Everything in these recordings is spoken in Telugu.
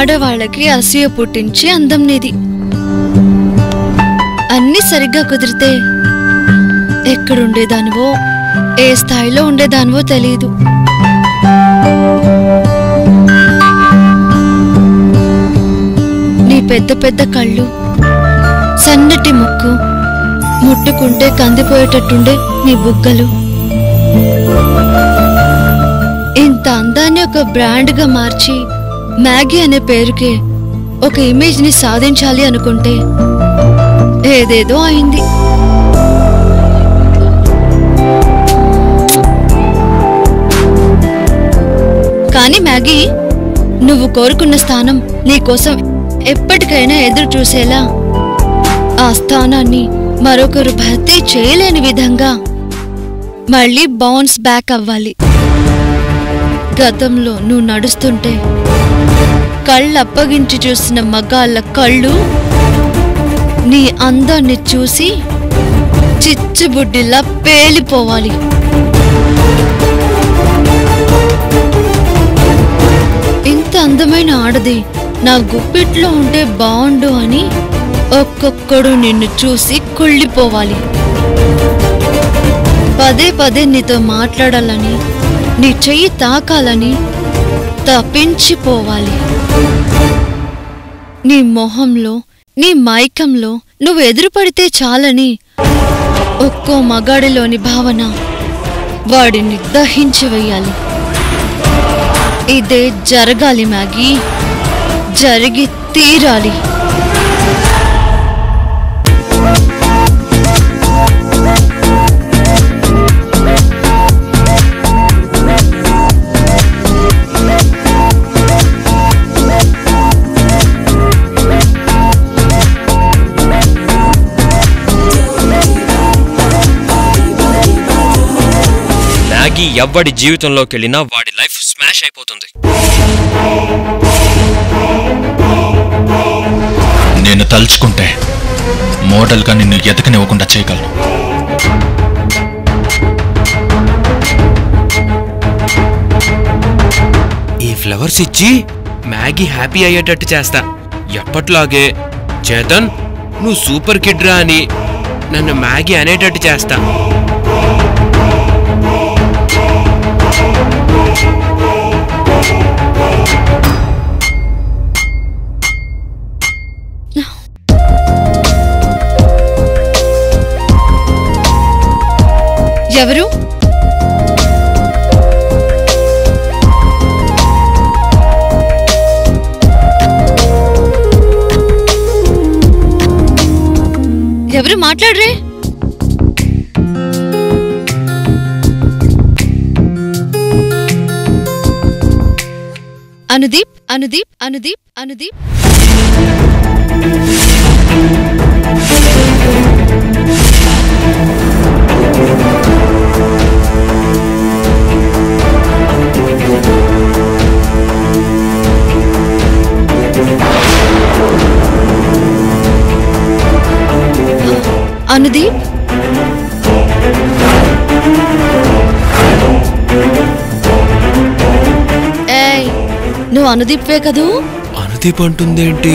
ఆడవాళ్ళకి అసూయ పుట్టించే అందం నీది. అన్నీ సరిగ్గా కుదిరితే ఎక్కడుండేదానివో, ఏ స్థాయిలో ఉండేదానివో తెలియదు. నీ పెద్ద పెద్ద కళ్ళు, సన్నటి ముక్కు, ముట్టుకుంటే కందిపోయేటట్టుండే నీ బుగ్గలు, ఇంత అందాన్ని ఒక బ్రాండ్గా మార్చి మ్యాగీ అనే పేరుకే ఒక ఇమేజ్ ని సాధించాలి అనుకుంటే ఏదేదో అయింది. కానీ మ్యాగీ, నువ్వు కోరుకున్న స్థానం నీకోసం ఎప్పటికైనా ఎదురు చూసేలా, ఆ స్థానాన్ని మరొకరు భర్తీ చేయలేని విధంగా మళ్ళీ బౌన్స్ బ్యాక్ అవ్వాలి. గతంలో నువ్వు నడుస్తుంటే కళ్ళప్పగించి చూసిన మగాళ్ళ కళ్ళు నీ అందాన్ని చూసి చిచ్చుబుడ్డిలా పేలిపోవాలి. ఇంత అందమైన ఆడది నా గుప్పిట్లో ఉంటే బాగుండు అని ఒక్కొక్కడు నిన్ను చూసి కుళ్ళిపోవాలి. పదే పదే నీతో మాట్లాడాలని, నీ చెయ్యి తాకాలని తప్పించిపోవాలి. నీ మొహంలో, నీ మైకంలో నువ్వు ఎదురుపడితే చాలని ఒక్కో మగాడిలోని భావన వాడిని దహించి వెయ్యాలి. ఇదే జరగాలి మ్యాగీ, జరిగి తీరాలి. మ్యాగీ ఎవ్వడి జీవితంలోకి వెళ్ళినా వాడి లైఫ్ స్మాష్ అయిపోతుంది. నేను తలుచుకుంటే మోడల్గా నిన్ను ఎదకనివ్వకుండా చేయగలను. ఈ ఫ్లవర్స్ ఇచ్చి మ్యాగీ హ్యాపీ అయ్యేటట్టు చేస్తా. ఎప్పట్లాగే చేతన్ నువ్వు సూపర్ కిడ్ రా అని నన్ను మ్యాగీ అనేటట్టు చేస్తా. ఎవరు? ఎవరు మాట్లాడరే? అనుదీప్, అనుదీప్, అనుదీప్, అనుదీప్. అనుదీప్, ఏయ్, నువ్వు అనుదీప్వే కదూ? అనుదీప్ అంటుందేంటి?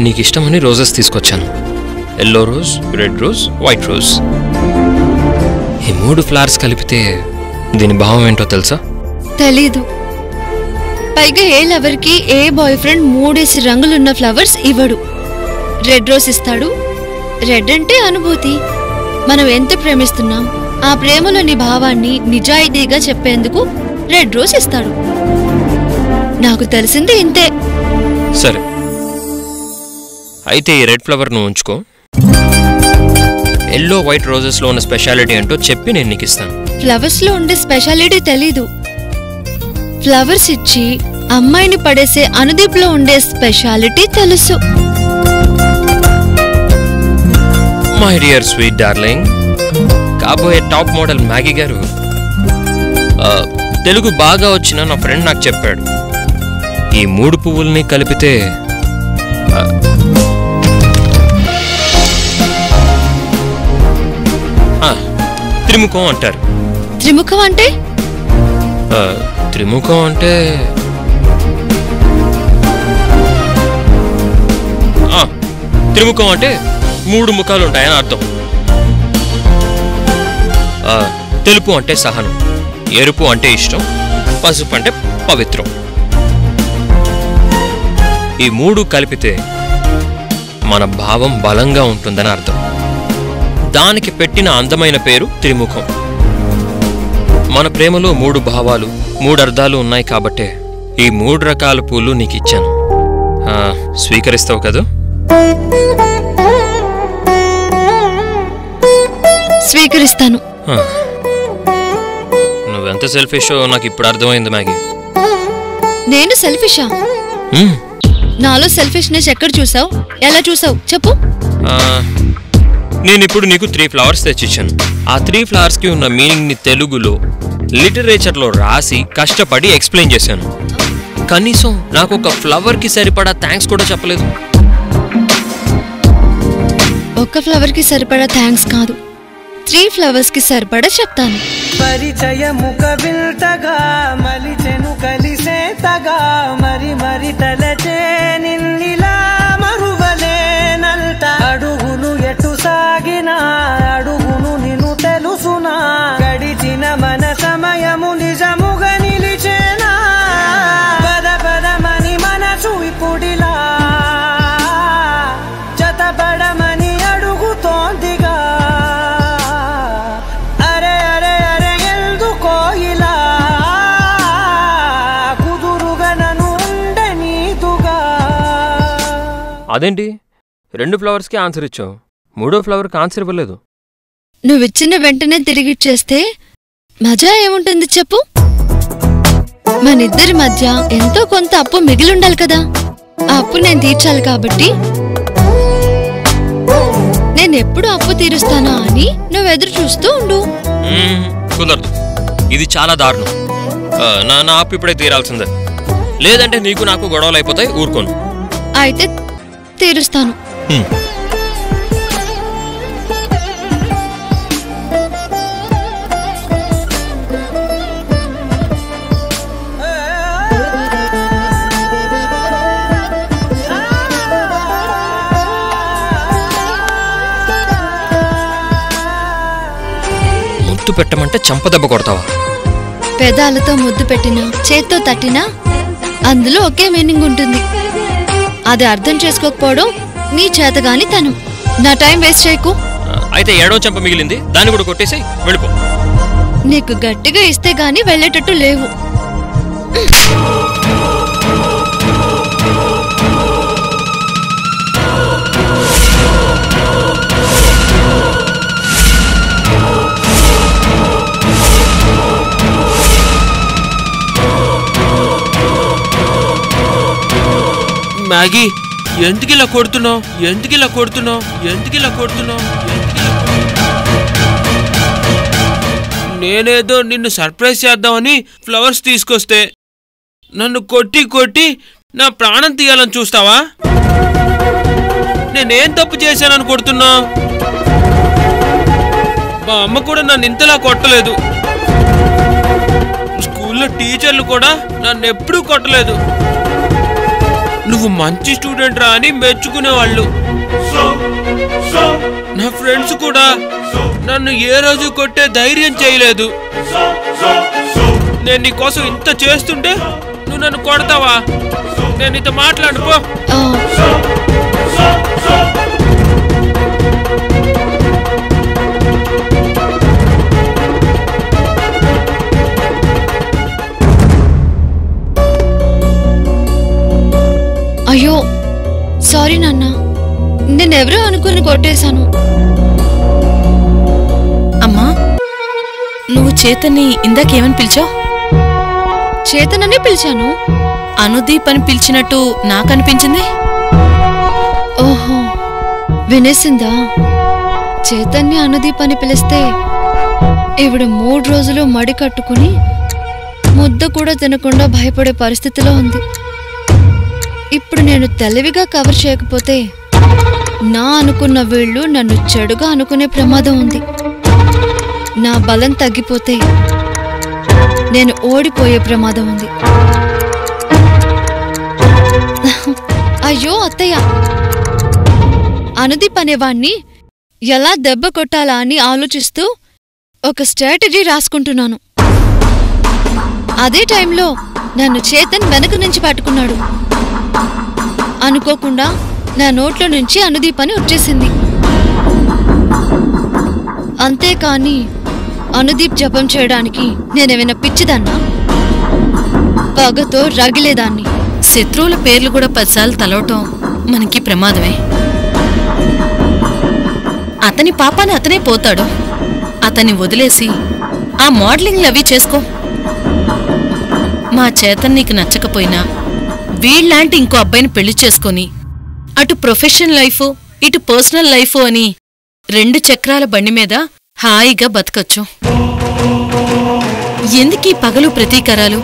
నీకు ఇష్టమని రోజెస్ తీసుకొచ్చాను. Yellow rose, red rose, white rose. ఈ 3 ఫ్లవర్స్ కలిపితే దీని భావం ఏంటో తెలుసా? తెలీదు. పైగా ఏ లవర్కి ఏ బాయ్ ఫ్రెండ్ 3 రంగులున్న ఫ్లవర్స్ ఇవ్వడు. రెడ్ రోజ్ ఇస్తాడు. రెడ్ అంటే అనుభూతి. మనం ఎంత ప్రేమిస్తున్నాం, ఆ ప్రేమలోని భావాన్ని నిజాయితీగా చెప్పేందుకు రెడ్ రోజ్ ఇస్తాడు. నాకు తెలిసింది ఇంతే. సరే, అయితే ఈ రెడ్ ఫ్లవర్ నువ్వు ఉంచుకో. ఎల్లో వైట్ రోజెస్ లో ఉన్న స్పెషాలిటీ ఏంటో చెప్పి నేను నీకు ఇస్తాను. ఫ్లవర్స్ లో ఉండే స్పెషాలిటీ తెలీదు. ఫ్లవర్స్ ఇచ్చి అమ్మాయిని పడేసే అనుదీప్ లో ఉండే స్పెషాలిటీ తెలుసు. మై డియర్ స్వీట్ డార్లింగ్, కాబోయే టాప్ మోడల్ మ్యాగీ గారు తెలుగు బాగా వచ్చిన నా ఫ్రెండ్ నాకు చెప్పాడు. ఈ 3 పువ్వుల్ని కలిపితే త్రిముఖం అంటారు. త్రిముఖం అంటే? త్రిముఖం అంటే త్రిముఖం అంటే 3 ముఖాలు ఉంటాయని అర్థం. తెలుపు అంటే సహనం, ఎరుపు అంటే ఇష్టం, పసుపు అంటే పవిత్రం. ఈ 3 కలిపితే మన భావం బలంగా ఉంటుందని అర్థం. దానికి పెట్టిన అందమైన పేరు త్రిముఖం. మన ప్రేమలో 3 భావాలు 3 అర్థాలు ఉన్నాయి కాబట్టే ఈ 3 రకాల పూలు నీకు ఇచ్చాను. స్వీకరిస్తావు కదా? స్వీకరిస్తాను. నువ్వెంత సెల్ఫిషో నాకు ఇప్పుడు అర్థమైంది మ్యాగీ. నేను సెల్ఫిషా? నాలో సెల్ఫిష్నెస్ ఎక్కడ చూసావు? ఎలా చూసావు చెప్పు. నేను ఇప్పుడు నీకు 3 ఫ్లవర్స్ తెచ్చిచ్చాను. ఆ 3 ఫ్లవర్స్ కి ఉన్న మీనింగ్ ని తెలుగులో లిటరేచర్లో రాసి కష్టపడి ఎక్స్ప్లెయిన్ చేశాను. కనీసం నాకు ఒక ఫ్లవర్ కి సరిపడా థ్యాంక్స్ కూడా చెప్పలేదు. ఒక్క ఫ్లవర్ కి సరిపడా థ్యాంక్స్ కాదు, 3 ఫ్లవర్స్ కి సరిపడా చెప్తాను. పరిచయముక విల్తగా మలిచెను కలిసేతగా మరి మరి తలచే నిన్నిలా మరువలేనంట. అడుగులు ఎటు సాగినా అడుగును నిన్ను తెలుసునా, గడిచిన మన సమయము నిజముగా నిలిచేనా. పద పదమని మనసు ఇప్పుడిలా జతపడమని అడుగుతోందిగా. అరే అరే అరే ఎందుకో ఇలా కుదురుగా నన్ను ఉండనీదుగా. అదేంటి 2 ఫ్లవర్స్ కి ఆన్సర్ ఇచ్చావు, 3వ ఫ్లవర్ కి ఆన్సర్ ఇవ్వలేదు? నువ్విచ్చిన వెంటనే తిరిగిచ్చేస్తే మజా ఏముంటుంది చెప్పు? మనిద్దరి మధ్య ఎంతో కొంత అప్పు మిగిలిండాలి కదా. ఆ అప్పు నేను తీర్చాలి కాబట్టి నేనెప్పుడు అప్పు తీరుస్తానా అని నువ్వెదురు చూస్తూ ఉండు. కుదరదు, ఇది చాలా దారుణం. నా అప్పు ఇప్పుడే తీరాల్సిందే, లేదంటే నీకు నాకు గొడవలు అయిపోతాయి. ఊరుకోను. అయితే తీరుస్తాను. ముద్దు పెట్టమంటే చంపదెబ్బ కొడతావా? పెదాలతో ముద్దు పెట్టినా చేత్తో తట్టినా అందులో ఒకే మీనింగ్ ఉంటుంది. అది అర్థం చేసుకోకపోవడం నీ చేతగాని తను. నా టైం వేస్ట్ చేయకు. అయితే 7వ చెంప మిగిలింది, దాన్ని కూడా కొట్టేసి వెళ్ళిపో. నీకు గట్టిగా ఇస్తే గాని వెళ్ళేటట్టు లేవు. మ్యాగీ, ఎందుకిలా కొడుతున్నావు? ఎందుకిలా కొడుతున్నావు? ఎందుకిలా కొడుతున్నావు? నేనేదో నిన్ను సర్ప్రైజ్ చేద్దామని ఫ్లవర్స్ తీసుకొస్తే నన్ను కొట్టి కొట్టి నా ప్రాణం తీయాలని చూస్తావా? నేనేం తప్పు చేశానని కొడుతున్నావు? మా అమ్మ కూడా నన్ను ఇంతలా కొట్టలేదు. స్కూల్లో టీచర్లు కూడా నన్ను ఎప్పుడూ కొట్టలేదు. నువ్వు మంచి స్టూడెంట్ రా అని మెచ్చుకునేవాళ్ళు. నా ఫ్రెండ్స్ కూడా నన్ను ఏ రోజు కొట్టే ధైర్యం చేయలేదు. నేను నీకోసం ఇంత చేస్తుంటే నువ్వు నన్ను కొడతావా? నేను ఇంత మాట్లాడుకో. అయ్యో సారీ నాన్న, నేనెవరో అనుకుని కొట్టేశాను. అమ్మా, నువ్వు చేతన్ని ఇందాకేమని పిలిచావు? చేతననే పిలిచాను. అనుదీప్ అని పిలిచినట్టు నాకనిపించింది. ఓహో, వినేసిందా? చేతన్ని అనుదీప్ అని పిలిస్తే ఇవిడ 3 రోజులు మడి కట్టుకుని ముద్ద కూడా తినకుండా భయపడే పరిస్థితిలో ఉంది. ఇప్పుడు నేను తెలివిగా కవర్ చేయకపోతే నా అనుకున్న వీళ్ళు నన్ను చెడుగా అనుకునే ప్రమాదం ఉంది. నా బలం తగ్గిపోతే నేను ఓడిపోయే ప్రమాదం ఉంది. అయ్యో అత్తయ్య, అనుదీప్ అనేవాణ్ణి ఎలా దెబ్బ కొట్టాలా అని ఆలోచిస్తూ ఒక స్ట్రాటజీ రాసుకుంటున్నాను. అదే టైంలో నన్ను చేతన్ వెనక నుంచి పట్టుకున్నాడు. అనుకోకుండా నా నోట్లో నుంచి అనుదీప్ అని వచ్చేసింది. అంతేకాని అనుదీప్ జపం చేయడానికి నేనేమైనా పిచ్చిదాన్నా? పగతో రగిలేదాన్ని. శత్రువుల పేర్లు కూడా 10 సార్లు తలవటం మనకి ప్రమాదమే. అతని పాపాన్ని అతనే పోతాడు. అతన్ని వదిలేసి ఆ మోడలింగ్లు అవి చేసుకో. మా చేతన్ నీకు నచ్చకపోయినా వీళ్ళలాంటి ఇంకో అబ్బాయిని పెళ్లి చేసుకొని అటు ప్రొఫెషనల్ లైఫ్ ఇటు పర్సనల్ లైఫ్ అని 2 చక్రాల బండి మీద హాయిగా బతకచ్చు. ఎందుకీ పగలు ప్రతీకారాలు?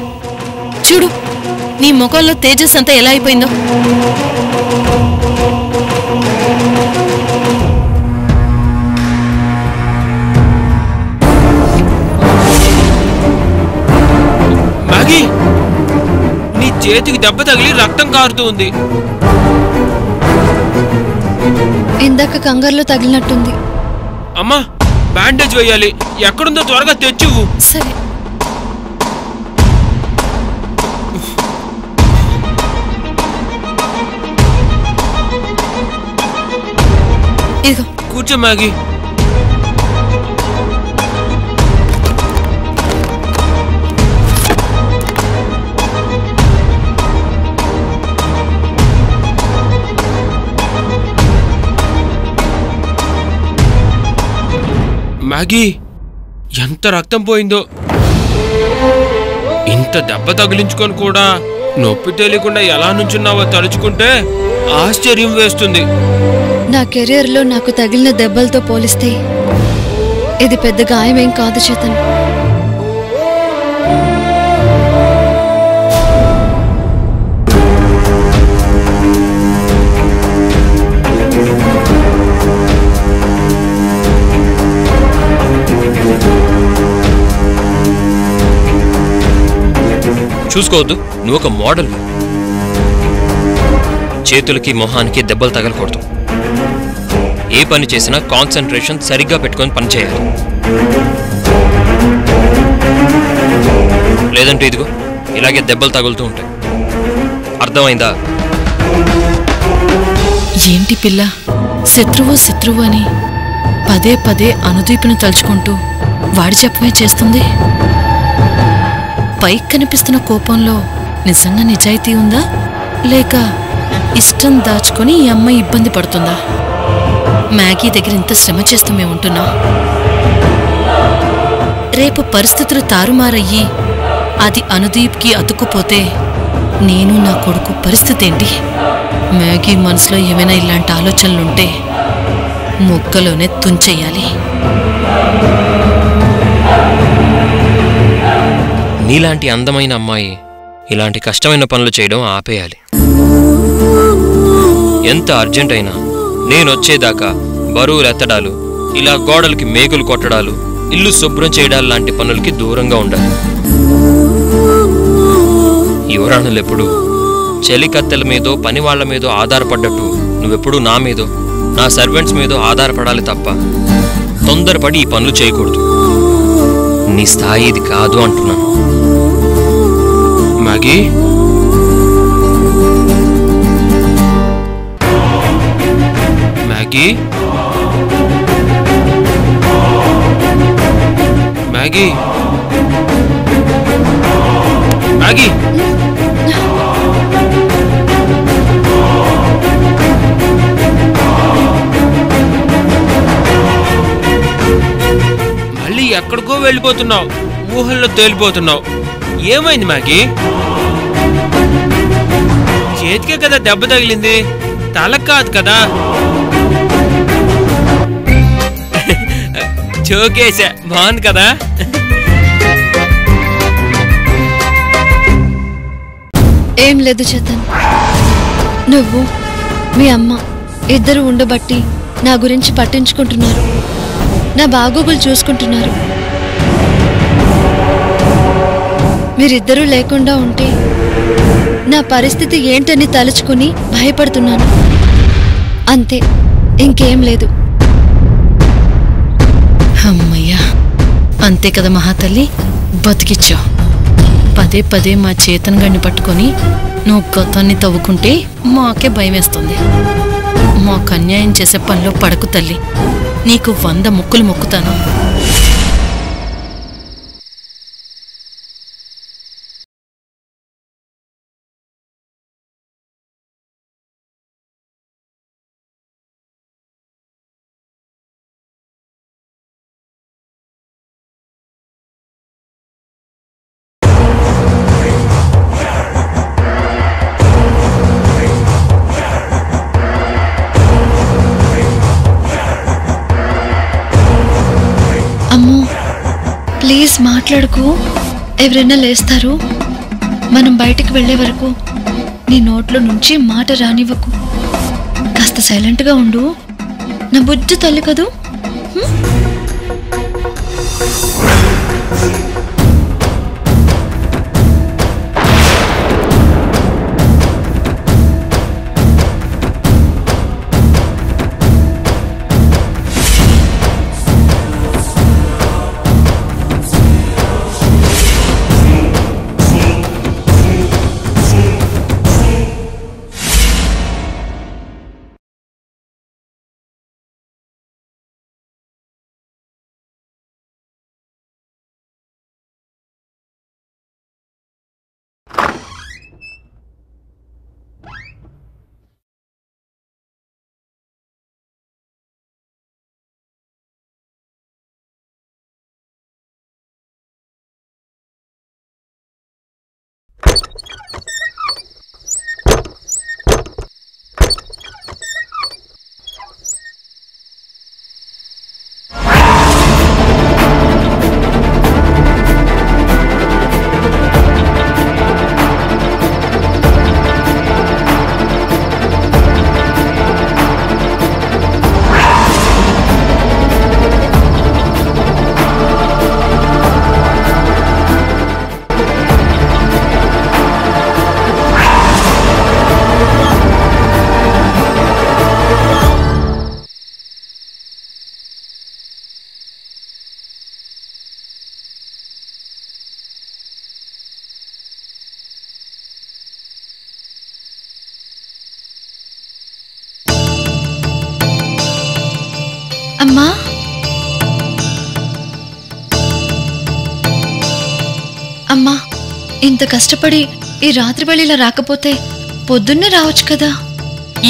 చూడు నీ ముఖంలో తేజస్ అంతా ఎలా అయిపోయిందో. మ్యాగీ, నీ చేతికి దెబ్బ తగిలి రక్తం కారుతూ ఉంది. ఇందాక కంగారులో తగిలినట్టుంది. అమ్మా, బ్యాండేజ్ వేయాలి. ఎక్కడుందో త్వరగా తెచ్చివు. సరే. ఇదిగో కూర్చో మ్యాగీ. మ్యాగీ, ఎంత రక్తం పోయిందో. ఇంత దెబ్బ తగిలించుకొని కూడా నొప్పి తెలియకుండా ఎలా నుంచున్నావో తలుచుకుంటే ఆశ్చర్యం వేస్తుంది. నా కెరీర్లో నాకు తగిలిన దెబ్బలతో పోలిస్తే ఇది పెద్ద గాయమేం కాదు చేతన్. చూసుకోవద్దు, నువ్వు ఒక మోడల్. చేతులకి మొహానికి దెబ్బలు తగలకూడదు. ఏ పని చేసినా కాన్సంట్రేషన్ సరిగ్గా పెట్టుకొని పని చేయాలి. లేదంటే ఇదిగో ఇలాగే దెబ్బలు తగులుతూ ఉంటాయి. అర్థమైందా? ఏంటి పిల్ల శత్రువు అని పదే పదే అనుదీపుని తలుచుకుంటూ వాడి చెప్పమే చేస్తుంది. పైకి కనిపిస్తున్న కోపంలో నిజంగా నిజాయితీ ఉందా, లేక ఇష్టం దాచుకొని ఈ అమ్మాయి ఇబ్బంది పడుతుందా? మ్యాగీ దగ్గర ఇంత శ్రమ చేస్తూ మేము ఉంటున్నాం. రేపు పరిస్థితులు తారుమారయ్యి అది అనుదీప్కి అతుక్కుపోతే నేను నా కొడుకు పరిస్థితి ఏంటి? మ్యాగీ మనసులో ఏమైనా ఇలాంటి ఆలోచనలుంటే మొక్కలోనే తుంచెయ్యాలి. నీలాంటి అందమైన అమ్మాయి ఇలాంటి కష్టమైన పనులు చేయడం ఆపేయాలి. ఎంత అర్జెంట్ అయినా నేనొచ్చేదాకా బరువులు ఎత్తడాలు, ఇలా గోడలకి మేకులు కొట్టడాలు, ఇల్లు శుభ్రం చేయడాలు లాంటి పనులకి దూరంగా ఉండాలి. యువరాణులెప్పుడు చెలికత్తెల మీదో పనివాళ్ల మీదో ఆధారపడ్డట్టు నువ్వెప్పుడు నా మీదో నా సర్వెంట్స్ మీదో ఆధారపడాలి తప్ప తొందరపడి ఈ పనులు చేయకూడదు. నీ స్థాయి ఇది కాదు అంటున్నాను. Maggi, Maggi, Maggi, Maggi. మళ్ళీ ఎక్కడికో వెళ్ళిపోతున్నావు, ఊహల్లో తేలిపోతున్నావు. ఏమైంది మ్యాగీ? చేతికే కదా దెబ్బ తగిలింది, తలకు కాదు కదా. జోకేసా, బాగుంది కదా. ఏం లేదు చేతన్. నువ్వు మీ అమ్మ ఇద్దరు ఉండబట్టి నా గురించి పట్టించుకుంటున్నారు, నా బాగోగులు చూసుకుంటున్నారు. మీరిద్దరూ లేకుండా ఉంటే నా పరిస్థితి ఏంటని తలుచుకుని భయపడుతున్నాను. అంతే, ఇంకేం లేదు. అమ్మయ్యా, అంతే కదా మహాతల్లి, బతికిచ్చావు. పదే పదే మా చేతన్ గడిని పట్టుకొని నువ్వు గతాన్ని తవ్వుకుంటే మాకే భయం వేస్తుంది. మాకు అన్యాయం చేసే పనిలో పడకు తల్లి, నీకు 100 ముక్కులు మొక్కుతాను. ప్లీజ్ మాట్లాడుకు, ఎవరైనా లేస్తారు. మనం బయటికి వెళ్లే వరకు నీ నోట్లో నుంచి మాట రానివ్వకు. కాస్త సైలెంట్గా ఉండు, నా బుజ్జి తల్లి కదూ. అమ్మా, అమ్మా, ఇంత కష్టపడి ఈ రాత్రి వేళ రాకపోతే పొద్దున్నే రావచ్చు కదా.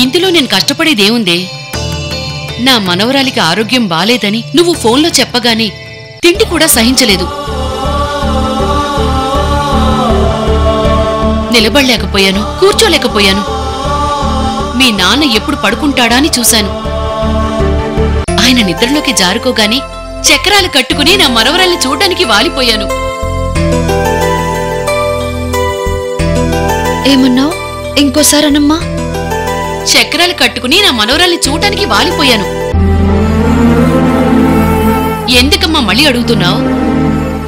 ఇందులో నేను కష్టపడేదేముందే? నా మనవరాలికి ఆరోగ్యం బాలేదని నువ్వు ఫోన్లో చెప్పగానే తిండి కూడా సహించలేదు. నిలబడలేకపోయాను, కూర్చోలేకపోయాను. మీ నాన్న ఎప్పుడు పడుకుంటాడా అని చూశాను. ఆయన నిద్రలోకి జారుకోగానే చక్రాలు కట్టుకుని నా మనవరాల్ని చూడ్డానికి వాలిపోయాను. ఏమన్నావు? ఇంకోసారి అనమ్మా. చక్రాలు కట్టుకుని నా మనవరాల్ని చూడటానికి వాలిపోయాను. ఎందుకమ్మా మళ్ళీ అడుగుతున్నావు?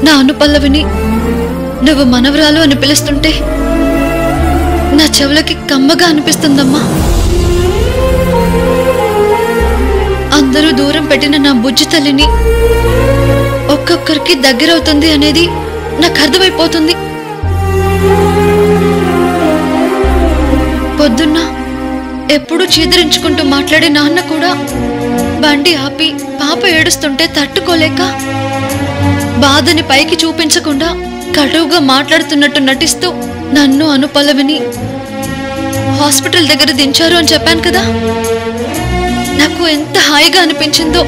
నా అనుపల్లవిని నువ్వు మనవరాలు అని పిలుస్తుంటే నా చెవులకి కమ్మగా అనిపిస్తుందమ్మా. అందరూ దూరం పెట్టిన నా బుజ్జి తల్లిని ఒక్కొక్కరికి దగ్గరవుతుంది అనేది నాకు అర్థమైపోతుంది. పొద్దున్న ఎప్పుడూ చీదరించుకుంటూ మాట్లాడే నాన్న కూడా బండి ఆపి పాప ఏడుస్తుంటే తట్టుకోలేక బాధని పైకి చూపించకుండా కటువుగా మాట్లాడుతున్నట్టు నటిస్తూ నన్ను అనుపల్లవిని హాస్పిటల్ దగ్గర దించారు అని చెప్పాను కదా. నాకు ఎంత హాయిగా అనిపించిందో.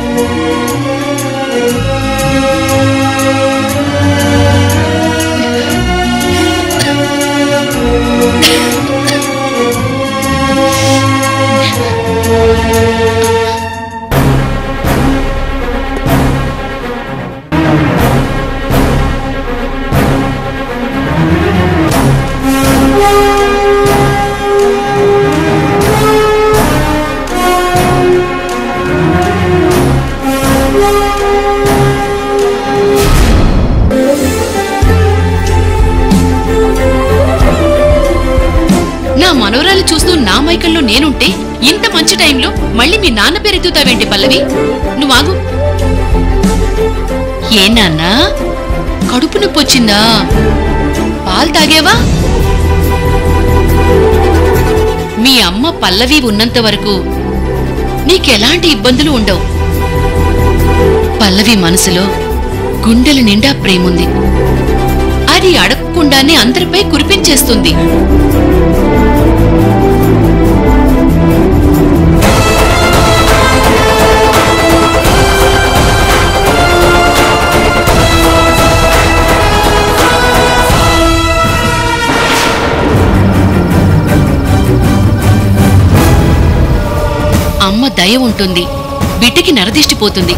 నా మనవరాలు చూస్తూ నా మైకల్లో నేనుంటే ఇంత మంచి టైంలో మళ్ళీ మీ నాన్న పేరెత్తుతావేంటి పల్లవి? నువ్వాగు. ఏ నాన్నా, కడుపు నొప్పి వచ్చిందా? పాలు తాగేవా? మీ అమ్మ పల్లవి ఉన్నంత వరకు నీకెలాంటి ఇబ్బందులు ఉండవు. పల్లవి మనసులో గుండెల నిండా ప్రేముంది. అది అడగకుండానే అందరిపై కురిపించేస్తుంది. అమ్మ దయ ఉంటుంది, బిడ్డకి నరదిష్టిపోతుంది.